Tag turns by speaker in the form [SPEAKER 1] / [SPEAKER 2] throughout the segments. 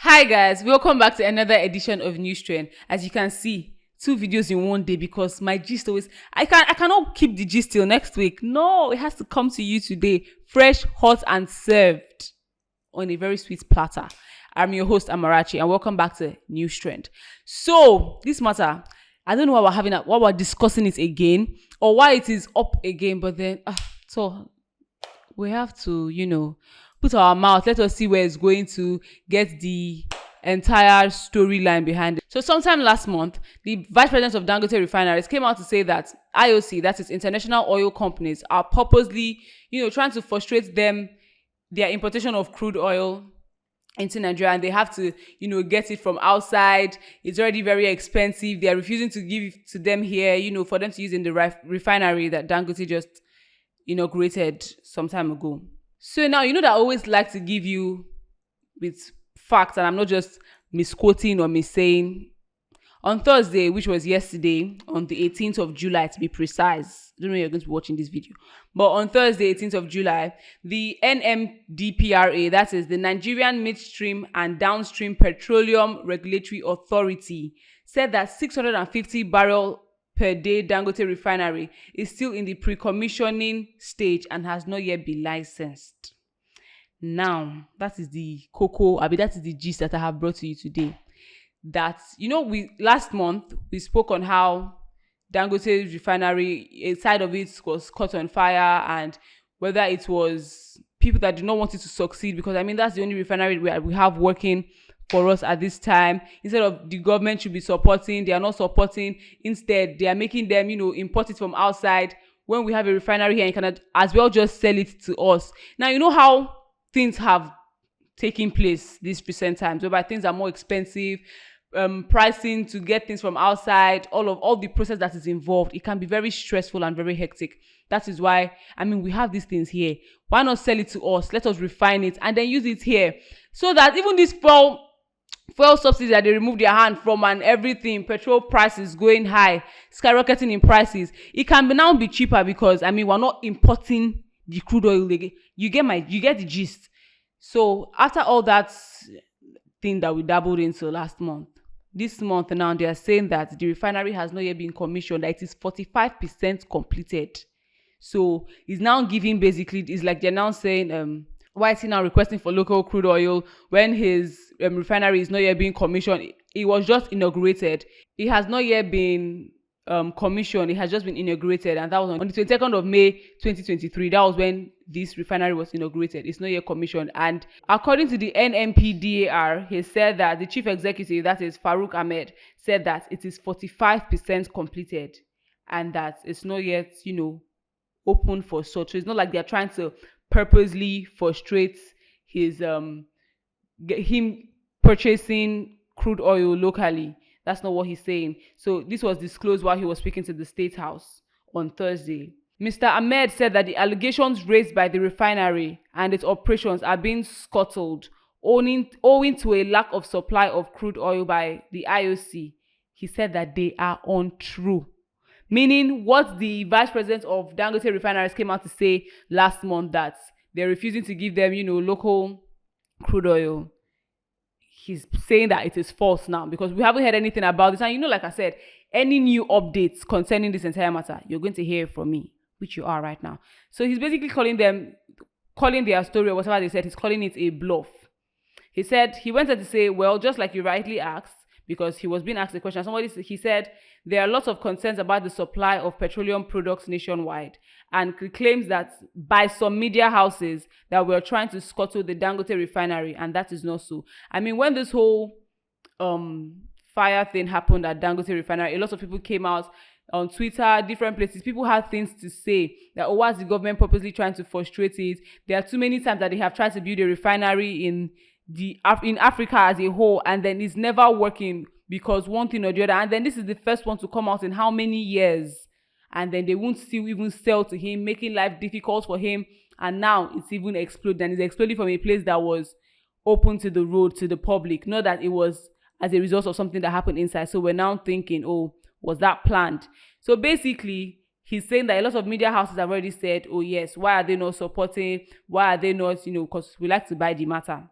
[SPEAKER 1] Hi guys, welcome back to another edition of News Trend. As you can see, 2 videos in one day because my gist always I cannot keep the gist till next week. No, it has to come to you today, fresh, hot, and served on a very sweet platter. I'm your host Amarachi, and welcome back to News Trend. So this matter, I don't know why we're discussing it again or why it is up again, but then so we have to put our mouth. Let us see where it's going to get the entire storyline behind it. So sometime last month, the vice president of Dangote refineries came out to say that IOC, that is international oil companies, are purposely trying to frustrate their importation of crude oil into Nigeria, and they have to get it from outside. It's already very expensive. They are refusing to give it to them here for them to use in the refinery that Dangote just inaugurated some time ago. So now that I always like to give you with facts, and I'm not just misquoting or missaying. On Thursday, which was yesterday, on the 18th of July to be precise, I don't know you're going to be watching this video, but on Thursday, 18th of July, the NMDPRA, that is the Nigerian Midstream and Downstream Petroleum Regulatory Authority, said that 650 barrel per day Dangote refinery is still in the pre-commissioning stage and has not yet been licensed. Now, that is the that is the gist that I have brought to you today. That, last month, we spoke on how Dangote refinery, a side of it was caught on fire, and whether it was people that did not want it to succeed, because that's the only refinery we have working for us at this time. Instead of the government should be supporting, they are not supporting. Instead, they are making them, import it from outside. When we have a refinery here, you can as well just sell it to us. Now, you know how things have taken place these recent times, whereby things are more expensive, pricing to get things from outside, all the process that is involved, it can be very stressful and very hectic. That is why, we have these things here. Why not sell it to us? Let us refine it and then use it here, so that even this fuel subsidies that they remove their hand from and everything, petrol prices going high, skyrocketing in prices, it can now be cheaper because we're not importing the crude oil. You get the gist. So after all that thing that we dabbled into last month, this month now they are saying that the refinery has not yet been commissioned, that it is 45% completed. So it's now giving, basically, it's like they're now saying, why is he now requesting for local crude oil when his refinery is not yet being commissioned? It was just inaugurated. It has not yet been commissioned. It has just been inaugurated, and that was on the 22nd of May 2023. That was when this refinery was inaugurated. It's not yet commissioned. And according to the NMPDAR, he said that the chief executive, that is Farouk Ahmed, said that it is 45% completed and that it's not yet open for such. So it's not like they're trying to purposely frustrate his him purchasing crude oil locally. That's not what he's saying. So this was disclosed while he was speaking to the State House on Thursday. Mr. Ahmed said that the allegations raised by the refinery and its operations are being scuttled owing to a lack of supply of crude oil by the IOC. He said that they are untrue. Meaning what the vice president of Dangote refineries came out to say last month, that they're refusing to give them, local crude oil. He's saying that it is false now because we haven't heard anything about this. And like I said, any new updates concerning this entire matter, you're going to hear from me, which you are right now. So he's basically calling their story or whatever they said, he's calling it a bluff. He said, he went on to say, well, just like you rightly asked, because he was being asked a question. He said, there are lots of concerns about the supply of petroleum products nationwide, and he claims that by some media houses that we're trying to scuttle the Dangote refinery, and that is not so. When this whole fire thing happened at Dangote refinery, a lot of people came out on Twitter, different places. People had things to say that, why is the government purposely trying to frustrate it? There are too many times that they have tried to build a refinery in Africa as a whole, and then it's never working because one thing or the other. And then this is the first one to come out in how many years, and then they won't still even sell to him, making life difficult for him. And now it's even exploded, and it's exploding from a place that was open to the road, to the public, not that it was as a result of something that happened inside. So we're now thinking, was that planned? So basically, he's saying that a lot of media houses have already said, oh yes, why are they not supporting? Why are they not, because we like to buy the matter.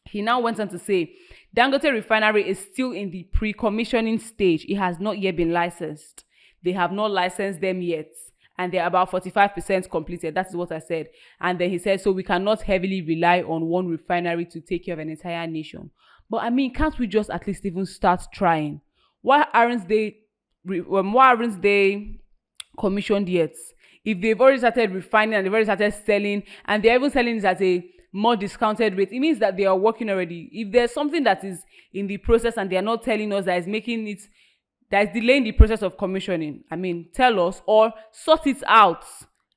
[SPEAKER 1] He now went on to say Dangote refinery is still in the pre-commissioning stage. It has not yet been licensed. They have not licensed them yet. And they're about 45% completed. That's what I said. And then he said, so we cannot heavily rely on one refinery to take care of an entire nation. But I mean, can't we just at least even start trying? Why aren't they commissioned yet? If they've already started refining and they've already started selling, and they're even selling it at a more discounted rate, it means that they are working already. If there's something that is in the process and they are not telling us that is delaying the process of commissioning, I mean, tell us or sort it out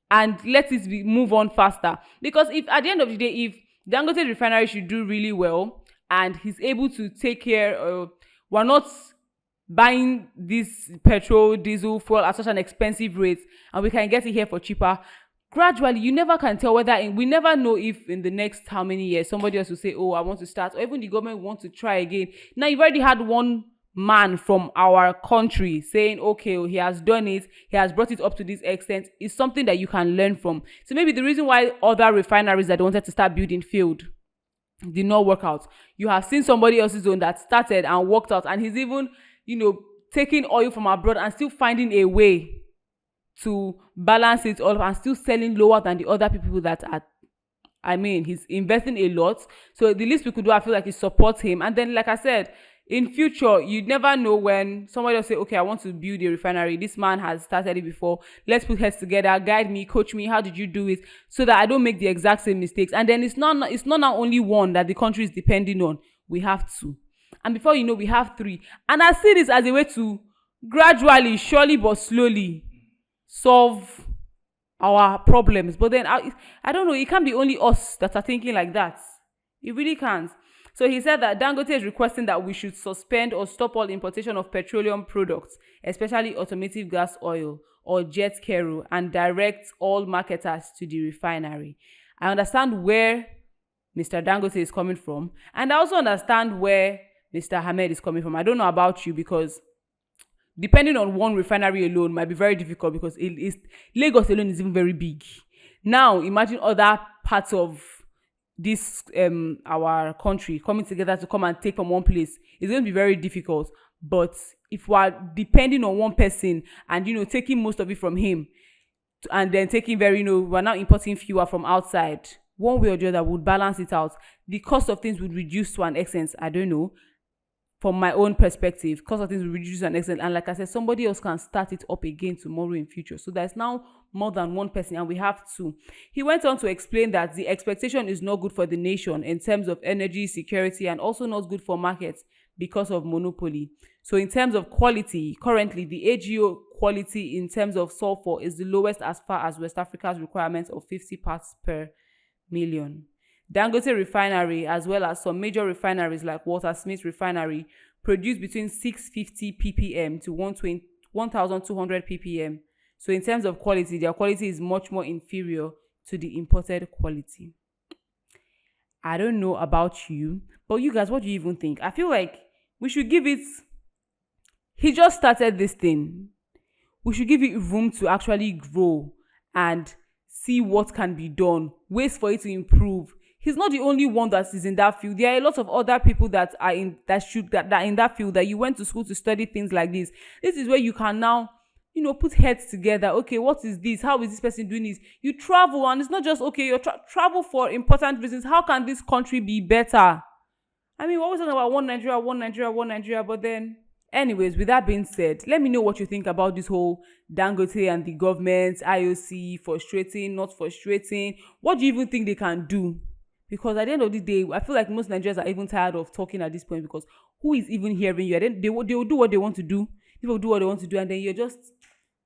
[SPEAKER 1] and let it move on faster. Because if at the end of the day, if Dangote refinery should do really well and he's able to take care, we're not buying this petrol, diesel, fuel at such an expensive rate, and we can get it here for cheaper. Gradually, you never can tell we never know if in the next how many years somebody else will say, oh, I want to start, or even the government wants to try again. Now, you've already had one man from our country saying, okay, he has done it, he has brought it up to this extent. It's something that you can learn from. So maybe the reason why other refineries that wanted to start building failed did not work out. You have seen somebody else's own that started and worked out, and he's even, taking oil from abroad and still finding a way to balance it all and still selling lower than the other people that are, he's investing a lot. So the least we could do, I feel like, is support him. And then, like I said, in future, you'd never know when somebody will say, okay, I want to build a refinery. This man has started it before. Let's put heads together, guide me, coach me. How did you do it? So that I don't make the exact same mistakes. And then it's not now only one that the country is depending on. We have two. And before you know, we have three. And I see this as a way to gradually, surely but slowly solve our problems. But then, I don't know, it can't be only us that are thinking like that. It really can't. So he said that Dangote is requesting that we should suspend or stop all importation of petroleum products, especially automotive gas oil or jet kerosene, and direct all marketers to the refinery. I understand where Mr. Dangote is coming from, and I also understand where Mr. Ahmed is coming from. I don't know about you, because depending on one refinery alone might be very difficult, because Lagos alone is even very big. Now, imagine other parts of this our country coming together to come and take from one place. It's going to be very difficult. But if we're depending on one person and taking most of it from him, and then taking we're now importing fewer from outside, one way or the other would balance it out. The cost of things would reduce to an extent. I don't know. From my own perspective, cost of things will reduce to an extent. And like I said, somebody else can start it up again tomorrow in future. So there's now more than one person, and we have two. He went on to explain that the expectation is not good for the nation in terms of energy security, and also not good for markets because of monopoly. So in terms of quality, currently the AGO quality in terms of sulfur is the lowest as far as West Africa's requirements of 50 parts per million. Dangote refinery, as well as some major refineries like Walter Smith refinery, produce between 650 ppm to 1,200 ppm. So in terms of quality, their quality is much more inferior to the imported quality. I don't know about you, but you guys, what do you even think? I feel like we should give it... He just started this thing. We should give it room to actually grow and see what can be done, ways for it to improve. He's not the only one that is in that field. There are a lot of other people that are in that field, that you went to school to study things like this. This is where you can now, put heads together. Okay, what is this? How is this person doing this? You travel, and it's not just, okay, you travel for important reasons. How can this country be better? We're always talking about one Nigeria, but then... Anyways, with that being said, let me know what you think about this whole Dangote and the government, IOC, frustrating, not frustrating. What do you even think they can do? Because at the end of the day, I feel like most Nigerians are even tired of talking at this point, because who is even hearing you? They will do what they want to do. People do what they want to do, and then you're just...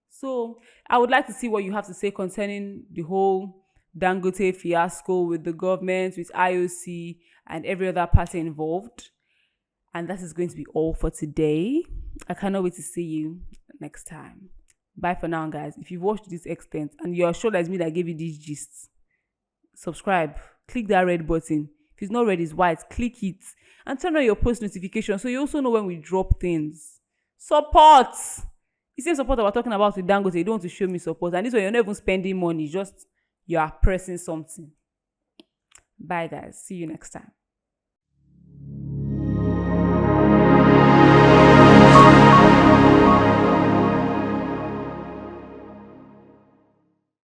[SPEAKER 1] So I would like to see what you have to say concerning the whole Dangote fiasco with the government, with IOC, and every other party involved. And that is going to be all for today. I cannot wait to see you next time. Bye for now, guys. If you've watched this extent and you're sure that it's me that gave you these gists, subscribe. Click that red button. If it's not red, it's white. Click it. And turn on your post notifications so you also know when we drop things. Support! The same support that we're talking about with Dangote. You don't want to show me support. And this way, you're not even spending money. Just you are pressing something. Bye, guys. See you next time.